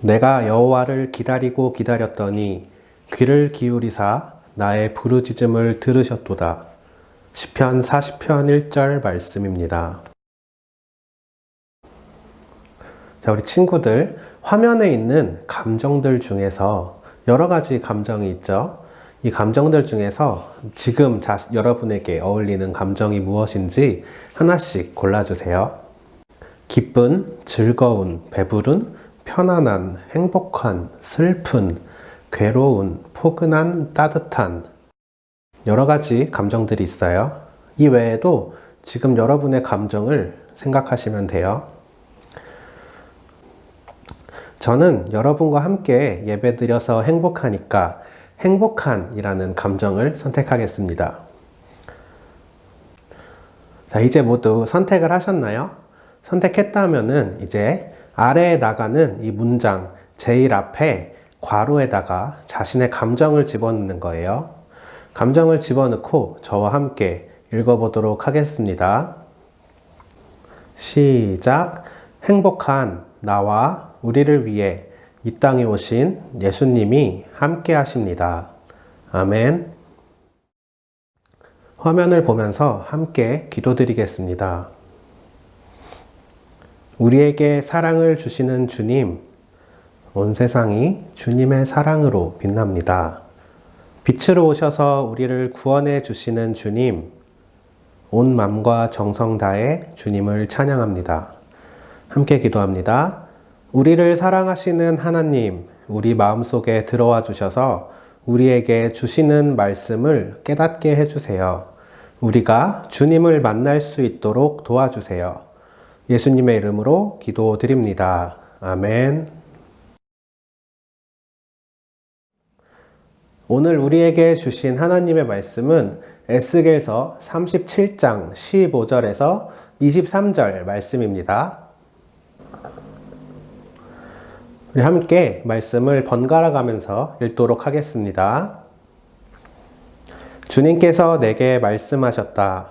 내가 여호와를 기다리고 기다렸더니 귀를 기울이사 나의 부르짖음을 들으셨도다. 시편 40편 1절 말씀입니다. 자, 우리 친구들, 화면에 있는 감정들 중에서 여러 가지 감정이 있죠. 이 감정들 중에서 지금 여러분에게 어울리는 감정이 무엇인지 하나씩 골라주세요. 기쁜, 즐거운, 배부른, 편안한, 행복한, 슬픈, 괴로운, 포근한, 따뜻한 여러 가지 감정들이 있어요. 이 외에도 지금 여러분의 감정을 생각하시면 돼요. 저는 여러분과 함께 예배드려서 행복하니까 행복한이라는 감정을 선택하겠습니다. 자, 이제 모두 선택을 하셨나요? 선택했다면은 이제 아래에 나가는 이 문장 제일 앞에 괄호에다가 자신의 감정을 집어넣는 거예요. 감정을 집어넣고 저와 함께 읽어보도록 하겠습니다. 시작. 행복한 나와 우리를 위해 이 땅에 오신 예수님이 함께 하십니다. 아멘. 화면을 보면서 함께 기도드리겠습니다. 우리에게 사랑을 주시는 주님, 온 세상이 주님의 사랑으로 빛납니다. 빛으로 오셔서 우리를 구원해 주시는 주님, 온 마음과 정성 다해 주님을 찬양합니다. 함께 기도합니다. 우리를 사랑하시는 하나님, 우리 마음속에 들어와 주셔서 우리에게 주시는 말씀을 깨닫게 해주세요. 우리가 주님을 만날 수 있도록 도와주세요. 예수님의 이름으로 기도드립니다. 아멘. 오늘 우리에게 주신 하나님의 말씀은 에스겔서 37장 15절에서 23절 말씀입니다. 우리 함께 말씀을 번갈아 가면서 읽도록 하겠습니다. 주님께서 내게 말씀하셨다.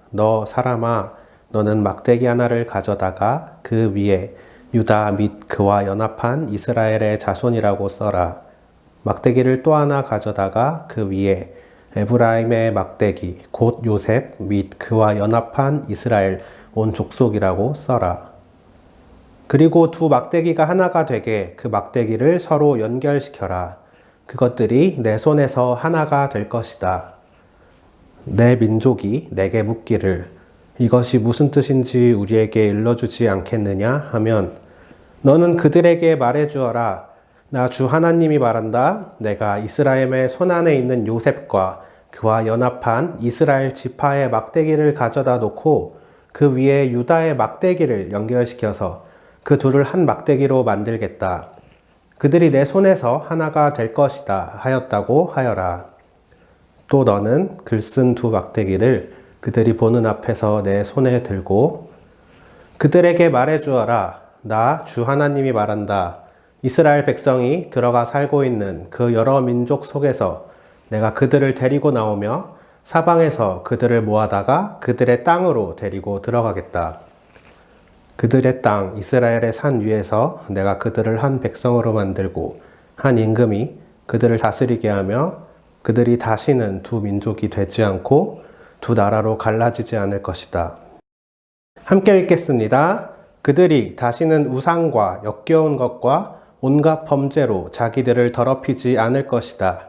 너 사람아, 너는 막대기 하나를 가져다가 그 위에 유다 및 그와 연합한 이스라엘의 자손이라고 써라. 막대기를 또 하나 가져다가 그 위에 에브라임의 막대기 곧 요셉 및 그와 연합한 이스라엘 온 족속이라고 써라. 그리고 두 막대기가 하나가 되게 그 막대기를 서로 연결시켜라. 그것들이 내 손에서 하나가 될 것이다. 내 민족이 내게 묻기를 이것이 무슨 뜻인지 우리에게 일러주지 않겠느냐 하면 너는 그들에게 말해주어라. 나 주 하나님이 말한다. 내가 이스라엘의 손안에 있는 요셉과 그와 연합한 이스라엘 지파의 막대기를 가져다 놓고 그 위에 유다의 막대기를 연결시켜서 그 둘을 한 막대기로 만들겠다. 그들이 내 손에서 하나가 될 것이다 하였다고 하여라. 또 너는 글쓴 두 막대기를 그들이 보는 앞에서 내 손에 들고 그들에게 말해주어라. 나 주 하나님이 말한다. 이스라엘 백성이 들어가 살고 있는 그 여러 민족 속에서 내가 그들을 데리고 나오며 사방에서 그들을 모아다가 그들의 땅으로 데리고 들어가겠다. 그들의 땅 이스라엘의 산 위에서 내가 그들을 한 백성으로 만들고 한 임금이 그들을 다스리게 하며 그들이 다시는 두 민족이 되지 않고 두 나라로 갈라지지 않을 것이다. 함께 읽겠습니다. 그들이 다시는 우상과 역겨운 것과 온갖 범죄로 자기들을 더럽히지 않을 것이다.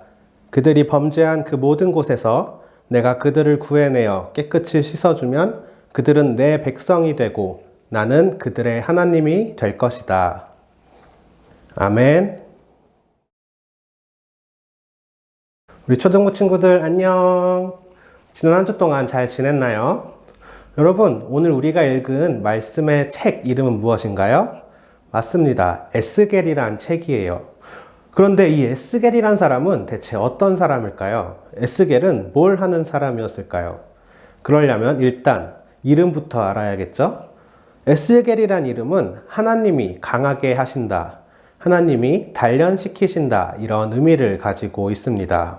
그들이 범죄한 그 모든 곳에서 내가 그들을 구해내어 깨끗이 씻어주면 그들은 내 백성이 되고 나는 그들의 하나님이 될 것이다. 아멘. 우리 초등부 친구들 안녕. 지난 한 주 동안 잘 지냈나요? 여러분, 오늘 우리가 읽은 말씀의 책 이름은 무엇인가요? 맞습니다. 에스겔이란 책이에요. 그런데 이 에스겔이란 사람은 대체 어떤 사람일까요? 에스겔은 뭘 하는 사람이었을까요? 그러려면 일단 이름부터 알아야겠죠? 에스겔이란 이름은 하나님이 강하게 하신다, 하나님이 단련시키신다 이런 의미를 가지고 있습니다.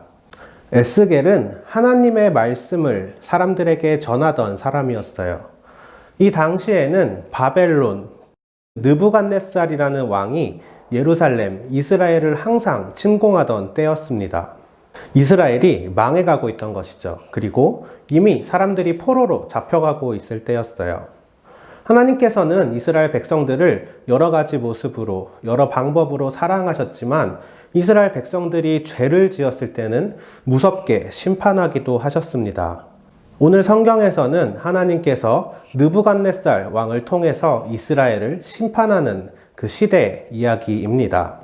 에스겔은 하나님의 말씀을 사람들에게 전하던 사람이었어요. 이 당시에는 바벨론, 느부갓네살이라는 왕이 예루살렘, 이스라엘을 항상 침공하던 때였습니다. 이스라엘이 망해가고 있던 것이죠. 그리고 이미 사람들이 포로로 잡혀가고 있을 때였어요. 하나님께서는 이스라엘 백성들을 여러 가지 모습으로, 여러 방법으로 사랑하셨지만 이스라엘 백성들이 죄를 지었을 때는 무섭게 심판하기도 하셨습니다. 오늘 성경에서는 하나님께서 느부갓네살 왕을 통해서 이스라엘을 심판하는 그 시대의 이야기입니다.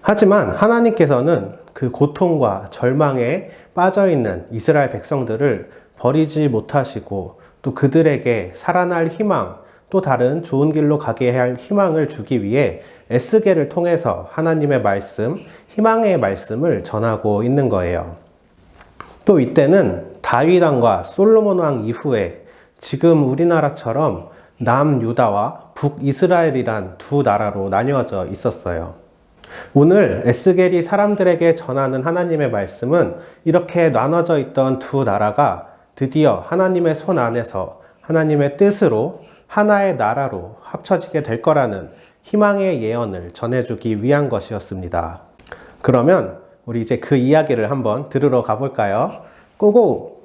하지만 하나님께서는 그 고통과 절망에 빠져있는 이스라엘 백성들을 버리지 못하시고 또 그들에게 살아날 희망, 또 다른 좋은 길로 가게 할 희망을 주기 위해 에스겔을 통해서 하나님의 말씀, 희망의 말씀을 전하고 있는 거예요. 또 이때는 다윗 왕과 솔로몬 왕 이후에 지금 우리나라처럼 남유다와 북이스라엘이란 두 나라로 나뉘어져 있었어요. 오늘 에스겔이 사람들에게 전하는 하나님의 말씀은 이렇게 나눠져 있던 두 나라가 드디어 하나님의 손 안에서 하나님의 뜻으로 하나의 나라로 합쳐지게 될 거라는 희망의 예언을 전해주기 위한 것이었습니다. 그러면 우리 이제 그 이야기를 한번 들으러 가볼까요? 고고!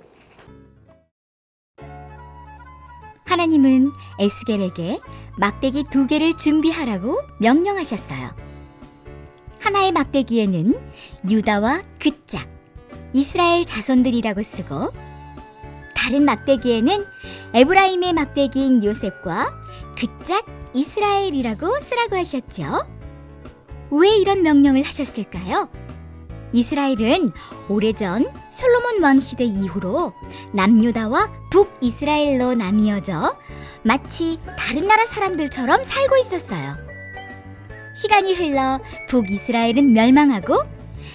하나님은 에스겔에게 막대기 2개를 준비하라고 명령하셨어요. 하나의 막대기에는 유다와 그짝, 이스라엘 자손들이라고 쓰고 다른 막대기에는 에브라임의 막대기인 요셉과 그짝 이스라엘이라고 쓰라고 하셨죠. 왜 이런 명령을 하셨을까요? 이스라엘은 오래전 솔로몬 왕 시대 이후로 남유다와 북이스라엘로 나뉘어져 마치 다른 나라 사람들처럼 살고 있었어요. 시간이 흘러 북이스라엘은 멸망하고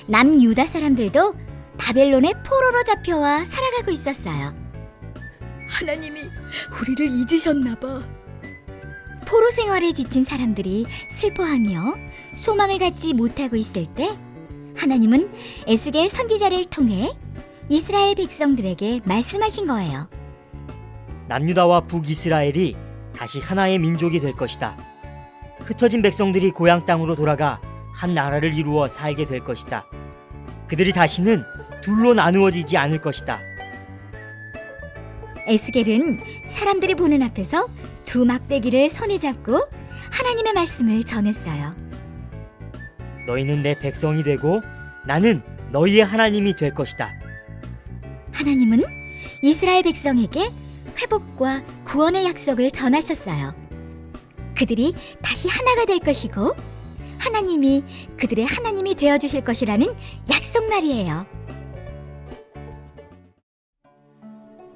남유다 사람들도 바벨론의 포로로 잡혀와 살아가고 있었어요. 하나님이 우리를 잊으셨나 봐. 포로 생활에 지친 사람들이 슬퍼하며 소망을 갖지 못하고 있을 때 하나님은 에스겔 선지자를 통해 이스라엘 백성들에게 말씀하신 거예요. 남유다와 북이스라엘이 다시 하나의 민족이 될 것이다. 흩어진 백성들이 고향 땅으로 돌아가 한 나라를 이루어 살게 될 것이다. 그들이 다시는 둘로 나누어지지 않을 것이다. 에스겔은 사람들이 보는 앞에서 2 막대기를 손에 잡고 하나님의 말씀을 전했어요. 너희는 내 백성이 되고 나는 너희의 하나님이 될 것이다. 하나님은 이스라엘 백성에게 회복과 구원의 약속을 전하셨어요. 그들이 다시 하나가 될 것이고 하나님이 그들의 하나님이 되어주실 것이라는 약속 말이에요.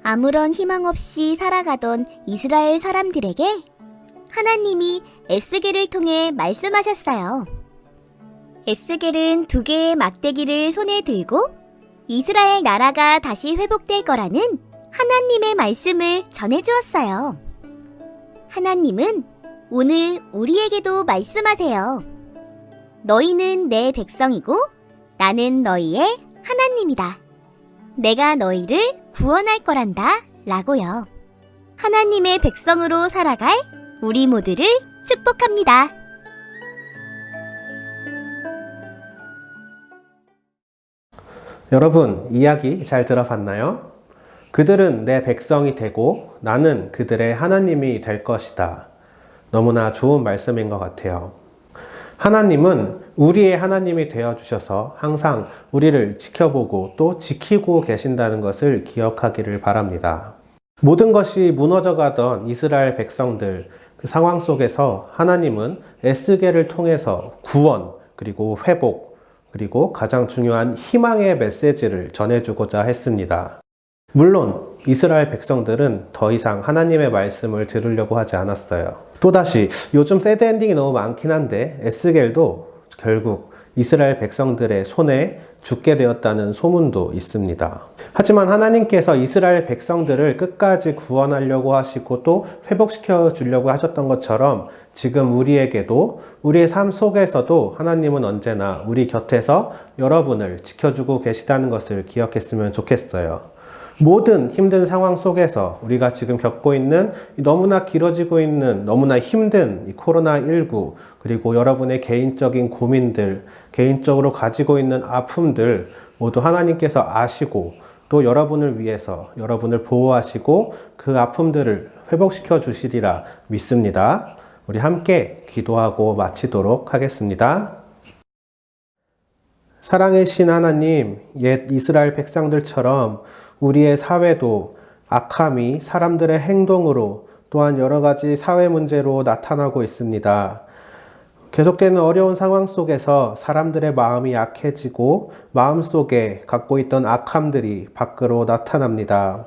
아무런 희망 없이 살아가던 이스라엘 사람들에게 하나님이 에스겔을 통해 말씀하셨어요. 에스겔은 2개의 막대기를 손에 들고 이스라엘 나라가 다시 회복될 거라는 하나님의 말씀을 전해주었어요. 하나님은 오늘 우리에게도 말씀하세요. 너희는 내 백성이고 나는 너희의 하나님이다. 내가 너희를 구원할 거란다 라고요. 하나님의 백성으로 살아갈 우리 모두를 축복합니다. 여러분, 이야기 잘 들어봤나요? 그들은 내 백성이 되고 나는 그들의 하나님이 될 것이다. 너무나 좋은 말씀인 것 같아요. 하나님은 우리의 하나님이 되어주셔서 항상 우리를 지켜보고 또 지키고 계신다는 것을 기억하기를 바랍니다. 모든 것이 무너져가던 이스라엘 백성들 그 상황 속에서 하나님은 에스겔을 통해서 구원 그리고 회복 그리고 가장 중요한 희망의 메시지를 전해주고자 했습니다. 물론 이스라엘 백성들은 더 이상 하나님의 말씀을 들으려고 하지 않았어요. 또다시 요즘 새드 엔딩이 너무 많긴 한데 에스겔도 결국 이스라엘 백성들의 손에 죽게 되었다는 소문도 있습니다. 하지만 하나님께서 이스라엘 백성들을 끝까지 구원하려고 하시고 또 회복시켜 주려고 하셨던 것처럼 지금 우리에게도 우리의 삶 속에서도 하나님은 언제나 우리 곁에서 여러분을 지켜주고 계시다는 것을 기억했으면 좋겠어요. 모든 힘든 상황 속에서 우리가 지금 겪고 있는 너무나 길어지고 있는 너무나 힘든 이 코로나19 그리고 여러분의 개인적인 고민들, 개인적으로 가지고 있는 아픔들 모두 하나님께서 아시고 또 여러분을 위해서 여러분을 보호하시고 그 아픔들을 회복시켜 주시리라 믿습니다. 우리 함께 기도하고 마치도록 하겠습니다. 사랑의 신 하나님, 옛 이스라엘 백성들처럼 우리의 사회도 악함이 사람들의 행동으로 또한 여러 가지 사회 문제로 나타나고 있습니다. 계속되는 어려운 상황 속에서 사람들의 마음이 약해지고 마음속에 갖고 있던 악함들이 밖으로 나타납니다.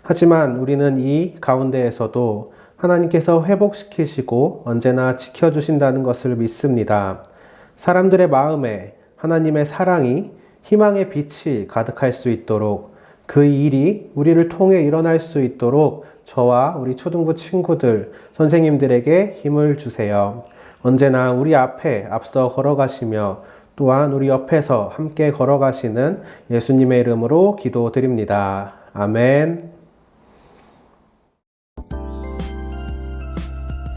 하지만 우리는 이 가운데에서도 하나님께서 회복시키시고 언제나 지켜주신다는 것을 믿습니다. 사람들의 마음에 하나님의 사랑이 희망의 빛이 가득할 수 있도록 그 일이 우리를 통해 일어날 수 있도록 저와 우리 초등부 친구들, 선생님들에게 힘을 주세요. 언제나 우리 앞에 앞서 걸어가시며 또한 우리 옆에서 함께 걸어가시는 예수님의 이름으로 기도드립니다. 아멘.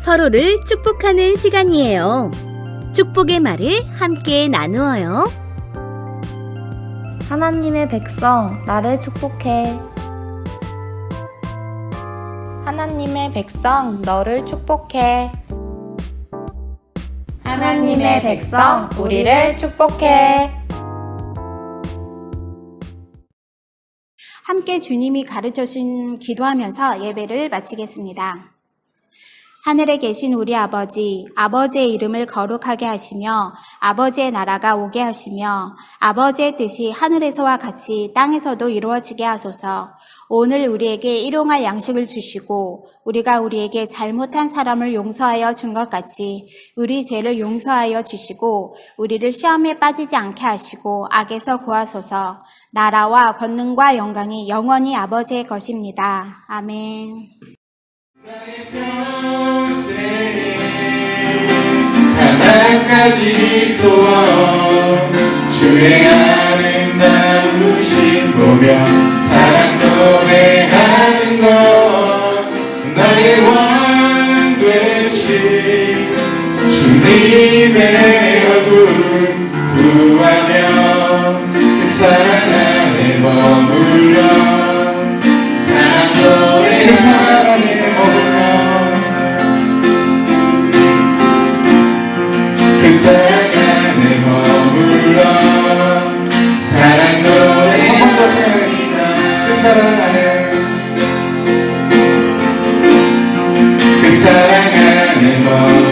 서로를 축복하는 시간이에요. 축복의 말을 함께 나누어요. 하나님의 백성, 나를 축복해. 하나님의 백성, 너를 축복해. 하나님의 백성, 우리를 축복해. 함께 주님이 가르쳐주신 기도하면서 예배를 마치겠습니다. 하늘에 계신 우리 아버지, 아버지의 이름을 거룩하게 하시며 아버지의 나라가 오게 하시며 아버지의 뜻이 하늘에서와 같이 땅에서도 이루어지게 하소서. 오늘 우리에게 일용할 양식을 주시고 우리가 우리에게 잘못한 사람을 용서하여 준 것 같이 우리 죄를 용서하여 주시고 우리를 시험에 빠지지 않게 하시고 악에서 구하소서. 나라와 권능과 영광이 영원히 아버지의 것입니다. 아멘. 단 한 가지 소원 주의 아름다우신 보며 사랑 노래하는 것 나의 왕 되신 주님의 얼굴 구하며 그 사랑 안에 머물러 사랑 노래 그 사랑 안에 머물러 그 사랑 안에 머물러 사랑 노래 한 번 더 찬양하겠습니다. 그 사랑 안에 그 사랑 안에 머물러